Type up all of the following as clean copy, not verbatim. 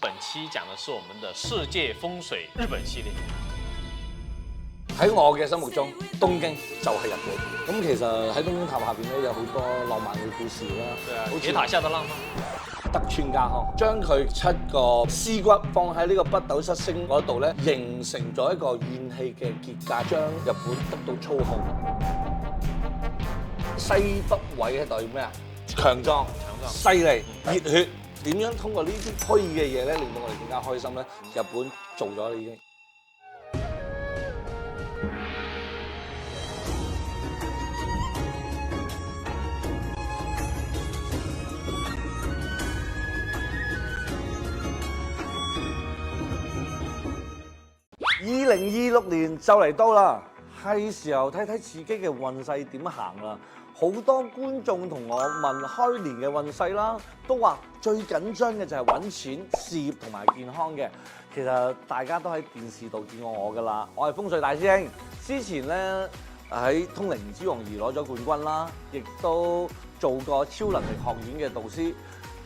本期講的是我們的世界風水日本系列。喺我嘅心目中，東京就係日本。咁其實喺東京塔下邊咧有好多浪漫嘅故事啦。對啊，好似鐵塔下的浪漫。德川家康將佢7個屍骨放喺呢個北斗七星嗰度咧，形成咗一個怨氣嘅結界，將日本得到操控。西北位係代表咩啊？強壯、犀利、熱血。點樣通過呢啲虛嘅嘢咧，令到我哋更加開心咧？日本做咗啦已經。2026年就嚟到啦，係時候睇睇自己嘅運勢點行啦。好多觀眾同我問開年嘅運勢啦，都話最緊張嘅就係揾錢、事業同埋健康嘅。其實大家都喺電視度見過我㗎啦，我係風水大師兄。之前咧喺通靈之王而攞咗冠軍啦，亦都做過超能力學院嘅導師。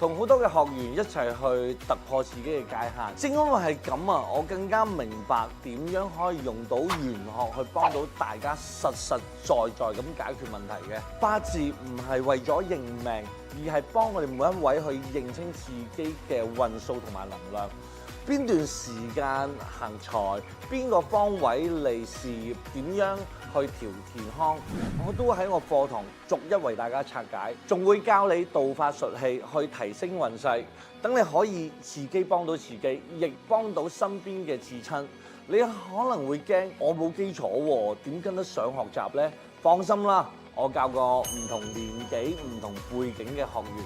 同好多嘅學員一齊去突破自己嘅界限，正因為係咁啊，我更加明白點樣可以用到玄學去幫到大家實實在在咁解決問題嘅。八字唔係為咗認命，而係幫我哋每一位去認清自己嘅運數同埋能量。邊段時間行財，邊個方位利事業，點樣去調健康，我都喺我課堂逐一為大家拆解，仲會教你道法術器去提升運勢，等你可以自己幫到自己，亦幫到身邊嘅至親。你可能會驚我冇基礎喎，點跟得上學習呢？放心啦，我教過唔同年紀、唔同背景嘅學員。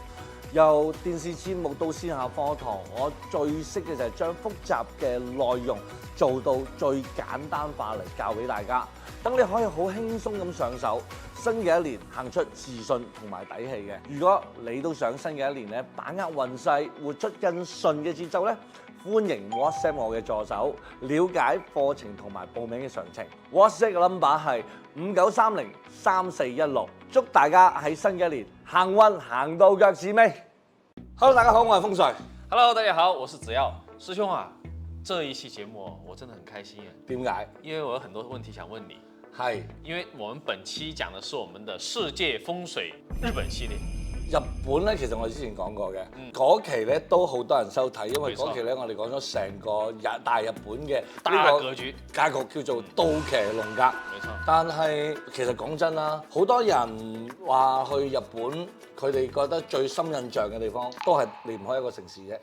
由電視節目到線下課堂，我最識嘅就係將複雜嘅內容做到最簡單化嚟教俾大家，等你可以好輕鬆咁上手。新嘅一年行出自信同埋底氣嘅。如果你都想新嘅一年咧把握運勢，活出更順嘅節奏咧，歡迎 WhatsApp 我嘅助手，了解課程同埋報名嘅詳情。WhatsApp 嘅 number 係59303416。祝大家喺新嘅一年行運行到腳趾尾。Hello， 大家好，我係風水。Hello， 大家好，我是子耀師兄啊。這一期節目我真的很開心啊。點解？因為我有很多問題想問你。係。因為我們本期講的是我們的世界風水日本系列。日本咧，其實我哋之前講過嘅，嗰期咧都好多人收睇，因為嗰期咧我哋講咗成個大日本嘅大格局格局叫做倒騎龍格。沒錯。但係其實講真啦，好多人話去日本，佢哋覺得最深印象嘅地方都係離唔開一個城市啫。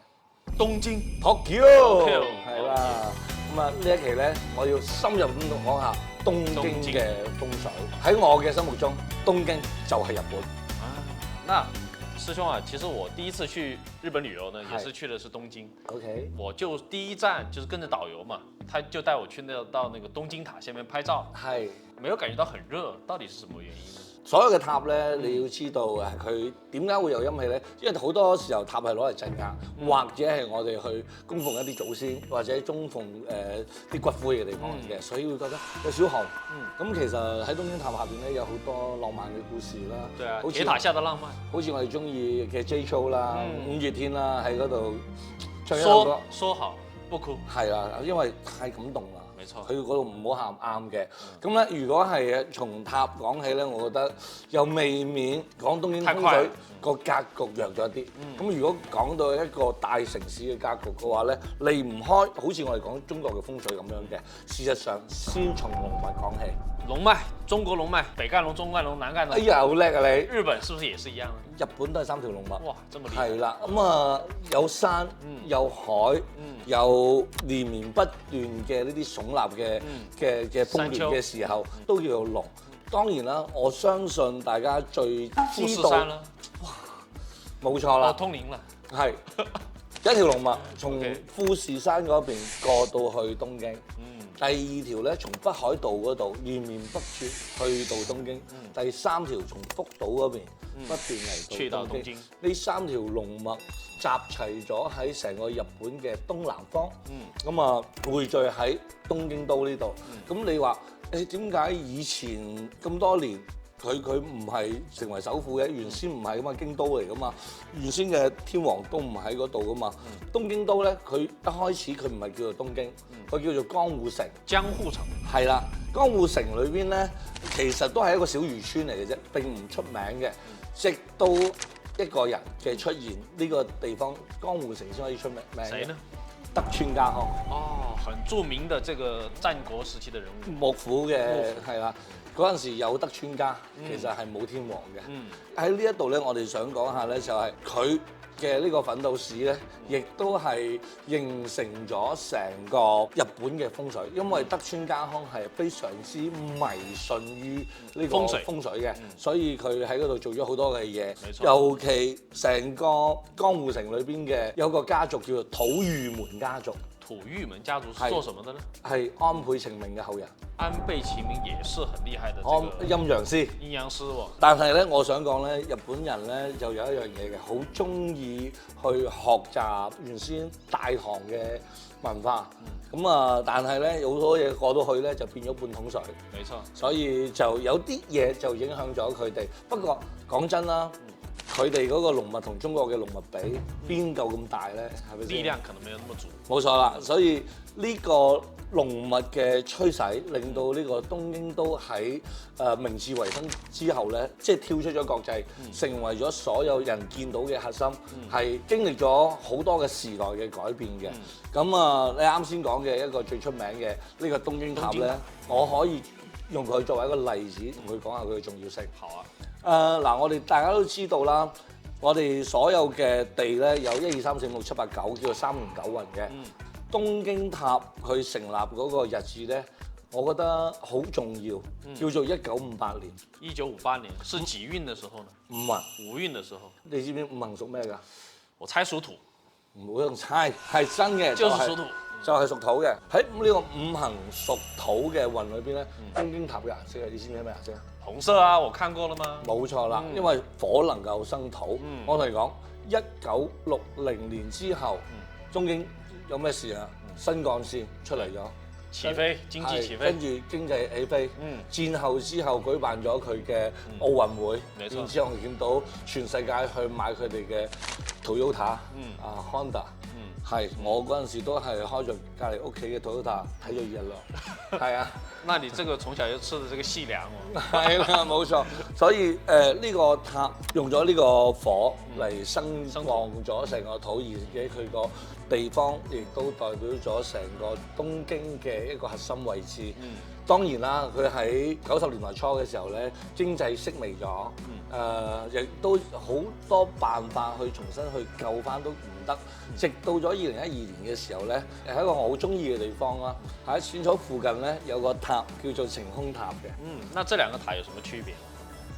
東京 Tokyo 係啦。咁啊呢一期咧，我要深入咁講下東京嘅風水。喺我嘅心目中，東京就係日本。那師兄啊，其實我第一次去日本旅遊呢，也是去的是東京。OK， 我就第一站就是跟着導遊嘛，他就帶我去到那個東京塔下面拍照。係，沒有感覺到很熱，到底是什麼原因呢？所有嘅塔咧，你要知道誒，佢點解會有陰氣咧？因為好多時候塔係攞嚟鎮壓，或者係我哋去供奉一啲祖先，或者供奉啲骨灰嘅地方嚟嘅，所以會覺得有少寒。咁其實喺東京塔下邊咧，有好多浪漫嘅故事啦。對啊，鐵塔下的浪漫。好似我哋中意嘅 J Show 啦，五月天啦，喺嗰度唱一首歌。說好不哭。係啦，因為太感動啦。沒錯，佢嗰度唔好喊啱嘅。咁咧，如果係從塔講起咧，我覺得又未免講東京風水個格局弱咗啲。咁如果講到一個大城市嘅格局嘅話咧，離唔開好似我哋講中國嘅風水咁樣嘅。事實上，先從龍脈講起。龍脈，中國龍脈，北贛龍、中贛龍、南贛龍。哎呀，好叻啊你！日本是不是也是一樣？日本都係3條龍脈。哇，這麼厲害！係啦，咁啊有山，有海，有連綿不斷嘅呢啲聳立嘅風源嘅時候，都要有龍。當然啦，我相信大家最富士知道，山啦，哇，冇錯啦，通靈啦，係一條龍脈從富士山嗰邊過到去東京。第二條咧，從北海道嗰度連綿不絕去到東京。第3條從福島嗰邊不斷嚟到東京。呢3條龍脈集齊咗喺成個日本嘅東南方。咁啊匯聚喺東京都呢度。咁你話誒點解以前咁多年佢唔係成為首富嘅，原先唔係噶嘛，京都嚟噶嘛，原先嘅天皇都唔喺嗰度噶嘛。東京都咧，佢一開始佢唔係叫做東京，佢叫做江戶城。江戶城係啦，江戶城裏邊咧，其實都係一個小漁村嚟嘅啫，並唔出名嘅。直到一個人嘅出現，呢個地方江戶城先可以出名。誰呢？德川家康。哦，很著名的這個戰國時期的人物。幕府嘅係啦，嗰陣時有德川家，其實係冇天皇嘅。喺呢一度咧，我哋想講下咧，就係佢嘅呢個奮鬥史咧，亦都係形成咗成個日本嘅風水，因為德川家康係非常之迷信於呢個風水嘅，所以佢喺嗰度做咗好多嘅嘢。尤其成個江戶城裏邊嘅有個家族叫做土御門家族。土御門家族是做什麼的呢？係安倍晴明嘅後人。安倍晴明也是很厲害的這個陰陽師。陰陽師喎。但係咧，我想講咧，日本人咧就有一樣嘢嘅，好中意去學習原先大唐嘅文化。但係咧有好多嘢過到去咧就變咗半桶水。沒錯。所以就有啲嘢就影響咗佢哋。不過講真啦。佢哋嗰個農物同中國嘅農物比，邊夠咁大咧？係咪先？力量可能沒有那麼足。冇錯啦，所以呢個農物嘅趨勢，令到呢個東京都喺明治維新之後咧，即係跳出咗國際，成為咗所有人見到嘅核心，係經歷咗好多嘅時代嘅改變嘅。你啱先講嘅一個最出名嘅呢個東京塔咧，我可以用佢作為一個例子，同佢講下佢嘅重要性。好啊。我哋大家都知道啦，我哋所有嘅地咧有1、2、3、4、5、6、7、8、9，叫做3年9運嘅。東京塔佢成立嗰個日子咧，我覺得好重要，叫做1958年。1958年是幾運嘅時候呢？五運。五運嘅時候。你知唔知五行屬咩㗎？我猜屬土。唔好用猜，係真嘅。就是屬土。就係屬土嘅。喺呢個五行屬土嘅運裏邊咧，東京塔嘅顏色你知唔知咩顏色啊？紅色啊，我看過啦嘛。冇錯啦，因為火能夠生土。我同你講，1960年之後，東京有咩事啊？新幹線出嚟咗，起飛，經濟起飛，跟住經濟起飛。戰後之後舉辦咗佢嘅奧運會，然之後我見到全世界去買佢哋嘅 Toyota、Honda。係，我嗰陣時都係開着隔離屋企嘅 Toyota 睇咗日落。係啊，那你這個從小就吃的這個細糧喎。係啦，冇錯。所以呢個塔用咗呢個火嚟生旺咗成個土，而且佢個地方亦都代表咗成個東京嘅一個核心位置。當然啦，佢喺90年代初嘅時候咧，經濟式微咗，亦都好多辦法去重新去救翻都唔得。直到咗2012年嘅時候咧，係一個我好中意嘅地方啦。喺淺草附近咧有個塔叫做晴空塔嘅。那這兩個塔有什麼區別？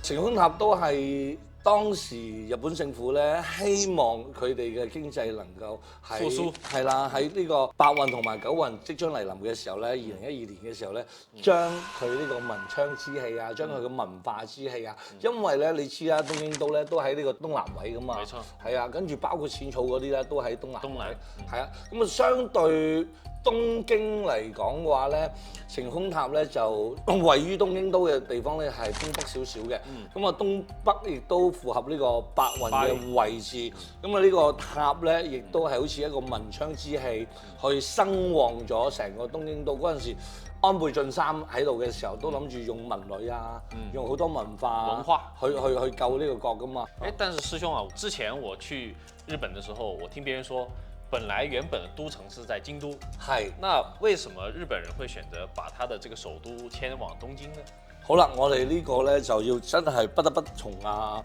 晴空塔都係當時日本政府咧希望佢哋嘅經濟能夠復甦，係啦，喺呢個八運同埋九運即將嚟臨嘅時候咧，2012年嘅時候咧，將佢呢個文昌之氣啊，將佢嘅文化之氣啊，因為咧你知啦，東京都咧都喺呢個東南位噶嘛，冇錯，係啊，跟住包括淺草嗰啲咧都喺東南位，係啊，咁啊相對東京嚟講嘅話咧，晴空塔咧就位於東京都嘅地方咧係東北少少嘅，咁啊東北亦都符合呢個八運嘅位置，咁啊呢個塔咧亦都係好似一個文昌之氣去生旺咗成個東京都。嗰陣時安倍晉三喺度嘅時候都諗住用文旅啊，用好多文化去救呢個國噶嘛。但是師兄啊，之前我去日本嘅時候，我聽別人說，本來原本的都城是在京都，係。那為什麼日本人會選擇把他的這個首都遷往東京呢？好啦，我哋呢個咧就要真係不得不從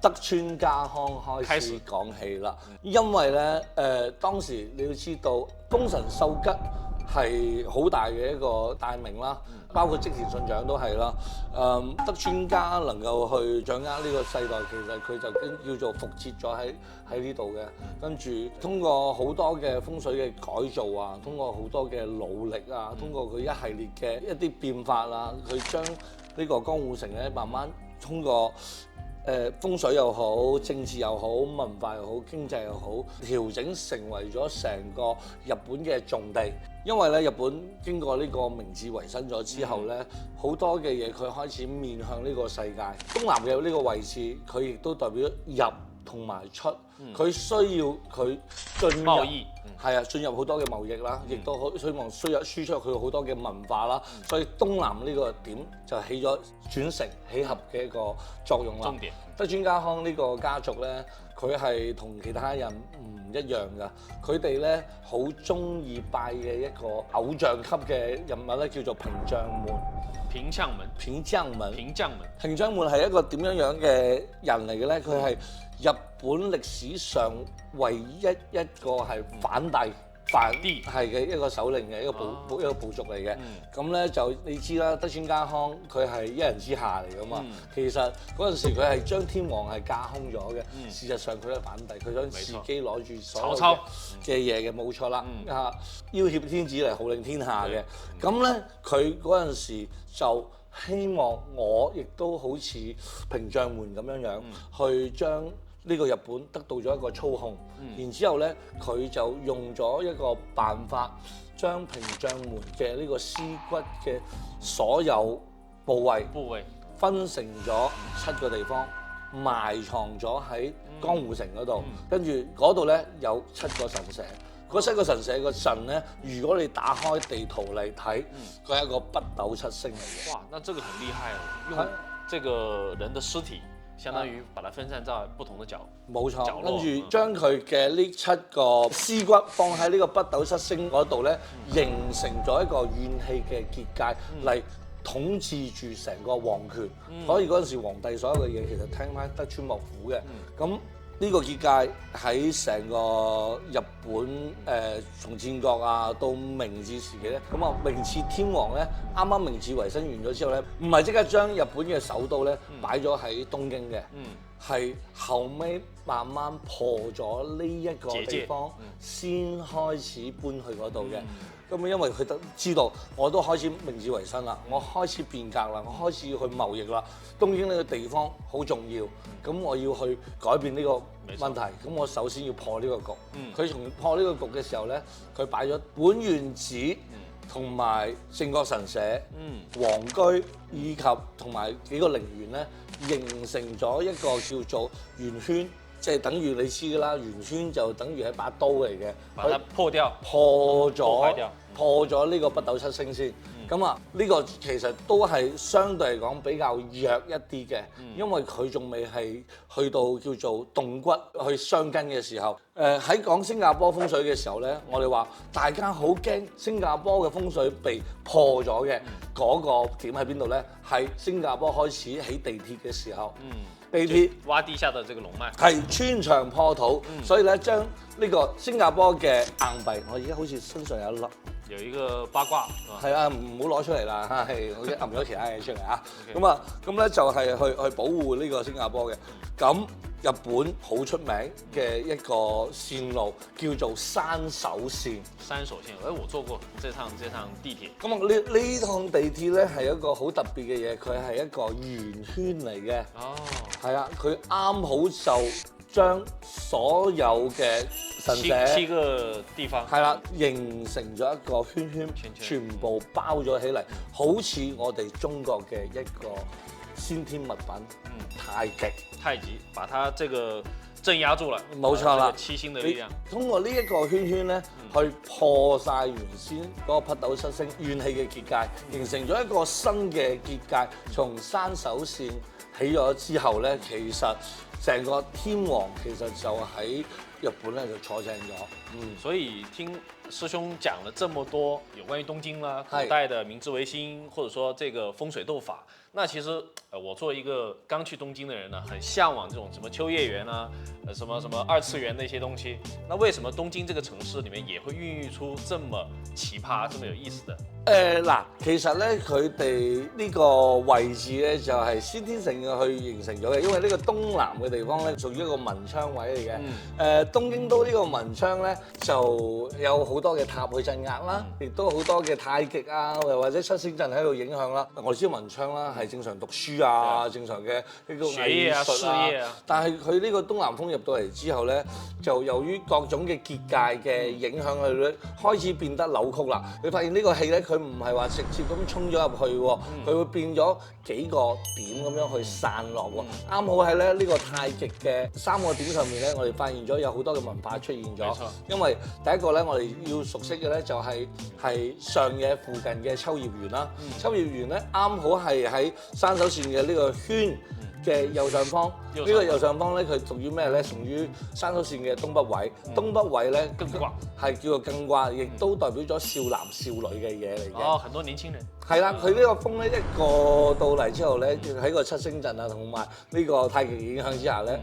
德川家康開始講起啦，因為咧當時你要知道豐臣秀吉係好大嘅一個大名啦，包括織田信長都係啦。德川家能夠去掌握呢個世代，其實佢就叫做復設咗喺呢度嘅。跟住通過好多嘅風水嘅改造啊，通過好多嘅努力啊，通過佢一系列嘅一啲變化啊，佢將呢個江戶城咧慢慢通過風水又好，政治又好，文化又好，經濟又好，調整成為咗成個日本嘅重地。因為咧，日本經過呢個明治維新咗之後咧，好多嘅嘢佢開始面向呢個世界。東南嘅呢個位置，佢亦都代表入同埋出，佢需要佢進入貿易，係啊，進入好多嘅貿易啦，亦都好希望輸出佢好多嘅文化啦。所以東南呢個點就起咗轉承起合嘅一個作用啦。重點。德川家康呢個家族咧，佢係同其他人唔一樣㗎。佢哋咧好中意拜嘅一個偶像級嘅人物咧，叫做平將門。平將門。平將門。平將門。平將門係一個點樣嘅人嚟嘅咧？佢係日本歷史上唯一一個係反帝係嘅一個首領嘅一個部族嚟嘅。咁咧就你知啦，德川家康佢係一人之下嚟噶嘛。其實嗰陣時佢係將天皇係架空咗嘅。事實上佢係反帝，佢想自己攞住所有嘅嘢嘅，冇錯啦。要挾天子嚟號令天下嘅。咁咧佢嗰陣時就希望我亦都好似平將門咁樣去將呢個日本得到咗一個操控，然之後咧佢就用咗一個辦法，將平將門嘅呢個屍骨嘅所有部位分成咗7個地方，埋藏咗喺江戶城嗰度，跟住嗰度咧有7個神社。嗰7個神社個神咧，如果你打開地圖嚟睇，佢係一個北斗七星嚟嘅。哇，那這個很厲害哦！用這個人的屍體，相當於把它分散在不同的角落。冇錯，跟住將佢嘅呢7個屍骨放喺呢個北斗七星嗰度咧，形成咗一個怨氣嘅結界嚟統治住成個皇權。所以嗰陣時皇帝所有嘅嘢其實聽翻德川幕府嘅。咁呢個結界喺成個日本從戰國啊到明治時期咧，咁啊明治天皇咧啱啱明治維新完咗之後咧，唔係即刻將日本嘅首都咧擺咗喺東京嘅，係後尾慢慢破咗呢一個地方，先開始搬去嗰度嘅。咁因為佢知道我都開始明治維新啦，我開始變革啦，我開始要去貿易啦。東京呢個地方好重要，咁我要去改變呢個問題，咁我首先要破呢個局。佢從破呢個局嘅時候咧，佢擺咗本願寺同埋靖國神社、皇居以及同埋幾個陵園咧，形成咗一個叫做圓圈。即係等於你知㗎啦，圓圈就等於係把刀嚟嘅，把它破掉，破咗呢個北斗七星先。咁啊，呢個其實都係相對嚟講比較弱一啲嘅，因為佢仲未係去到叫做動骨去傷筋嘅時候。喺講新加坡風水嘅時候咧，我哋話大家好驚新加坡嘅風水被破咗嘅嗰個點喺邊度咧？係新加坡開始起地鐵嘅時候。地鐵挖地下的這個龍脈係穿牆破土，所以咧將呢個新加坡嘅硬幣，我而家好似身上有一粒，有一個八卦，係啊，唔好攞出嚟啦，係我已經揞咗其他嘢出嚟啊。咁咧就係去保護呢個新加坡嘅。咁日本好出名嘅一個線路叫做山手線。山手線，我做過這趟地鐵。咁呢趟地鐵咧係一個好特別嘅嘢，佢係一個圓圈嚟嘅。哦。係啊，佢啱好就將所有嘅神社7個地方係啦，形成咗一個圈圈，全部包咗起嚟，好似我哋中國嘅一個先天物品，太極，把它這個鎮壓住了，冇錯啦，七星的力量。通過呢一個圈圈咧，去破晒原先嗰個北斗七星怨氣嘅結界，形成咗一個新嘅結界。從山手線起咗之後咧，其實成個天皇其實就喺日本咧就坐正咗。所以聽師兄講了這麼多有關於東京啦，古代的明治維新，或者說這個風水鬥法，那其實我作為一個剛去東京的人呢，很嚮往這種什麼秋葉原啊，什麼二次元的一些東西。那為什麼東京這個城市裡面也會孕育出這麼奇葩、這麼有意思的？嗱，其實咧佢哋呢個位置咧就係先天性嘅去形成咗嘅，因為呢個東南嘅地方咧屬於一個文昌位嚟嘅。東京都呢個文昌咧就有好多嘅塔去鎮壓啦，亦都好多嘅太極啊，又或者七星陣喺度影響啦。我哋知文昌啦係正常讀書啊，正常嘅呢個藝術啊，但係佢呢個東南風入到嚟之後咧，就由於各種嘅結界嘅影響，佢咧開始變得扭曲啦。你發現呢個氣咧，佢唔係話直接咁衝咗入去喎，佢會變咗幾個點咁樣去散落喎。啱好喺咧呢個太極嘅3個點上面咧，我哋發現咗有好多嘅文化出現咗。因為第一個咧，我哋要熟悉嘅咧就係上野附近嘅秋葉原啦。秋葉原咧啱好係喺山手線嘅呢個圈嘅右上方。呢個右上方咧，佢屬於咩咧？屬於山手線嘅東北位。東北位咧，係叫做艮卦，亦都代表咗少男少女嘅嘢嚟嘅。哦，很多年輕人。係啦，佢呢個風咧一過到嚟之後咧，喺個七星陣啊同埋呢個太極影響之下咧，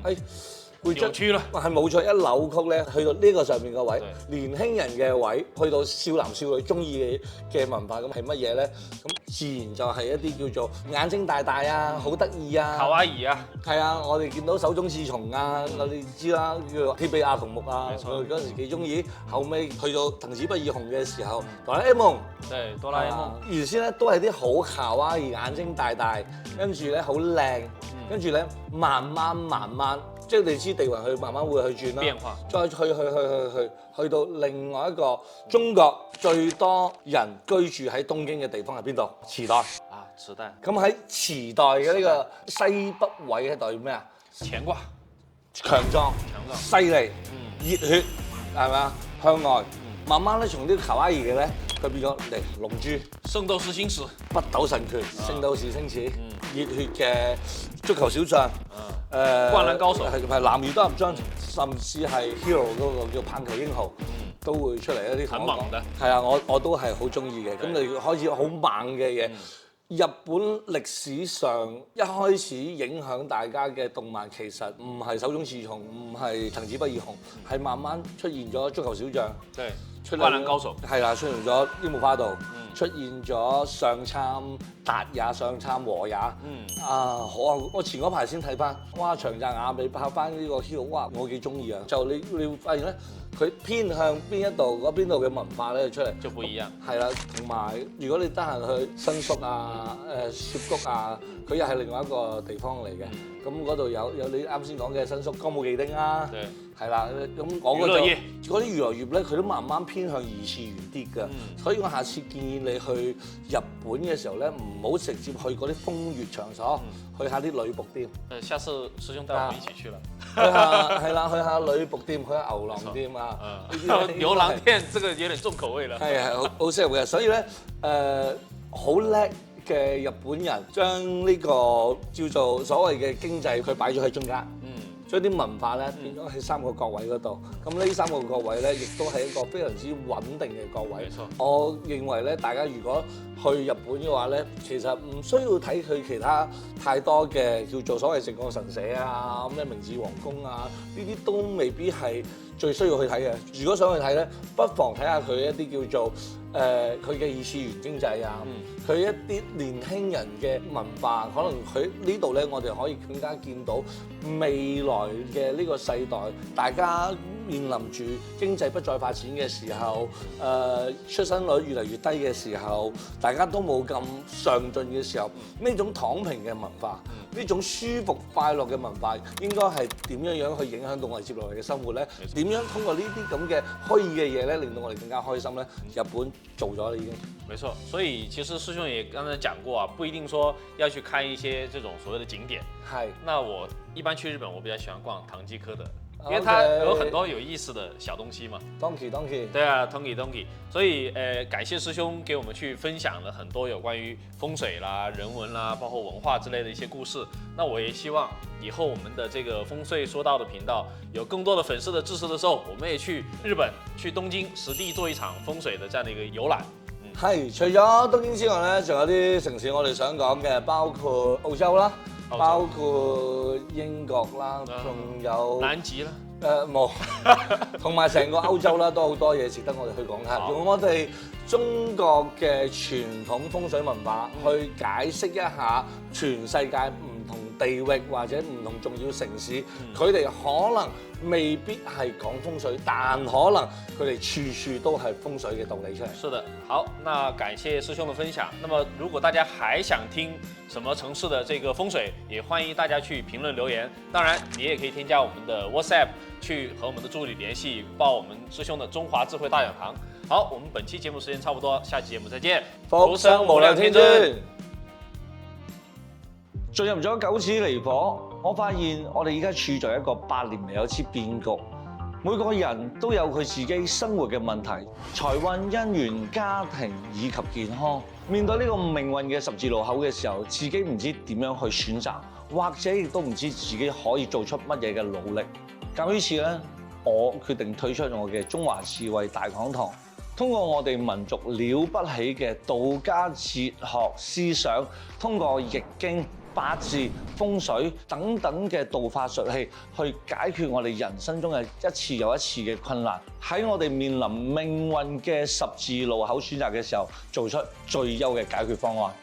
會扭曲啦，係冇錯，一扭曲咧，去到呢個上面個位，年輕人嘅位，去到少男少女中意嘅文化，咁係乜嘢咧？咁自然就係一啲叫做眼睛大大啊，好得意啊，卡哇伊啊，係啊，我哋見到手塚治虫啊，我哋知啦，叫做鐵臂阿童木啊，佢嗰陣時幾中意，後尾去到藤子不二雄嘅時候，哆啦 A 夢，對，哆啦 A 夢，原先咧都係啲好卡哇伊，眼睛大大，跟住咧好靚，跟住咧慢慢。即係你知地雲佢慢慢會去轉啦，變化，再去到另外一個中國最多人居住喺東京嘅地方係邊度？池袋啊，池袋。咁喺池袋嘅呢個西北位係代表咩啊？乾卦，強壯、犀利、熱血，係咪啊？向外，慢慢咧從啲卡哇伊嘅咧，佢變咗嚟龍珠、聖鬥士星矢、北斗神拳、聖鬥士星矢、熱血嘅足球小將。灌籃高手係男兒當入樽，甚至係 Hero 嗰個叫棒球英雄，都會出嚟一啲同我講。係啊，我都係好中意嘅。咁你開始好猛嘅嘢。日本歷史上一開始影響大家嘅動漫其實唔係手塚治虫，唔係藤子不二雄，係慢慢出現咗足球小將。對，灌籃高手。係啦，出現咗櫻木花道。出現咗上杉達也、上杉和也，我前嗰排先睇翻，哇長澤雅美拍翻呢個 Hero，哇我幾中意啊！就你會發現咧，佢偏向邊一度嗰邊度嘅文化咧出嚟，就唔一樣。係啦，同埋如果你得閒去新宿啊、涉谷啊，佢又係另外一個地方嚟嘅。咁嗰度有你啱先講嘅新宿歌舞伎町啊。係啦，咁我嗰啲娛樂業咧，佢都慢慢偏向二次元啲㗎，所以我下次建議你去日本嘅時候咧，唔好直接去嗰啲風月場所，去下啲女僕店。下次師兄帶我們一起去了。係啦，去下女僕店，去下牛郎店啊。牛郎店，這個有點重口味啦。係好適合嘅，所以咧好叻嘅日本人將呢個叫做所謂嘅經濟，佢擺咗喺中間。將啲文化咧變咗喺3個角位嗰度，咁呢3個角位咧，亦都係一個非常之穩定嘅角位。我認為咧，大家如果去日本嘅話咧，其實唔需要睇佢其他太多嘅叫做所謂靖國神社啊、咩明治皇宮啊，呢啲都未必係最需要去睇嘅。如果想去睇咧，不妨睇下佢一啲叫做佢嘅二次元經濟啊，佢一啲年輕人嘅文化，可能佢呢度咧，我哋可以更加見到未來嘅呢個世代，大家面臨住經濟不再發展嘅時候，出生率越嚟越低嘅時候，大家都冇咁上進嘅時候，呢種躺平嘅文化，呢種舒服快樂嘅文化，應該係點樣去影響到我哋接落嚟嘅生活咧？點樣通過呢啲咁嘅虛擬嘅嘢咧，令到我哋更加開心咧？日本做咗啦已經。沒錯，所以其實師兄也剛才講過啊，不一定說要去看一些這種所謂的景點。係。那我一般去日本，我比較喜歡逛唐吉訶德。因為它有很多有意思的小東西嘛。Donkey。對啊，Donkey。所以感謝師兄給我們去分享了很多有關於風水啦、人文啦，包括文化之類的一些故事。那我也希望以後我們的這個風水說道的頻道有更多的粉絲的支持的時候，我們也去日本、去東京實地做一場風水的這樣的一個遊覽。係，除咗東京之外咧，仲有啲城市我哋想講嘅，包括澳洲啦，包括英國啦，仲有南極啦。冇，同埋成個歐洲啦，都好多嘢值得我哋去講下。用我哋中國嘅傳統風水文化去解釋一下全世界唔同地域或者唔同重要城市，佢哋可能未必係講風水，但可能佢哋處處都係風水嘅道理出嚟。是的，好，那感謝師兄的分享。那麼如果大家還想聽什麼城市的這個風水，也歡迎大家去評論留言。當然，你也可以添加我們的 WhatsApp 去和我們的助理聯繫，報我們師兄的中華智慧大講堂。好，我們本期節目時間差不多，下期節目再見。福生無量天尊。進入咗九紫離火，我發現我哋而家處在一個百年未有之變局。每個人都有佢自己生活嘅問題，財運、姻緣、家庭以及健康。面對呢個命運嘅十字路口嘅時候，自己唔知點樣去選擇，或者亦都唔知自己可以做出乜嘢嘅努力。咁於是咧，我決定推出我嘅中華智慧大講堂，通過我哋民族了不起嘅道家哲學思想，通過易經、八字、風水等等嘅道法術器，去解決我哋人生中嘅一次又一次嘅困難。喺我哋面臨命運嘅十字路口選擇嘅時候，做出最優嘅解決方案。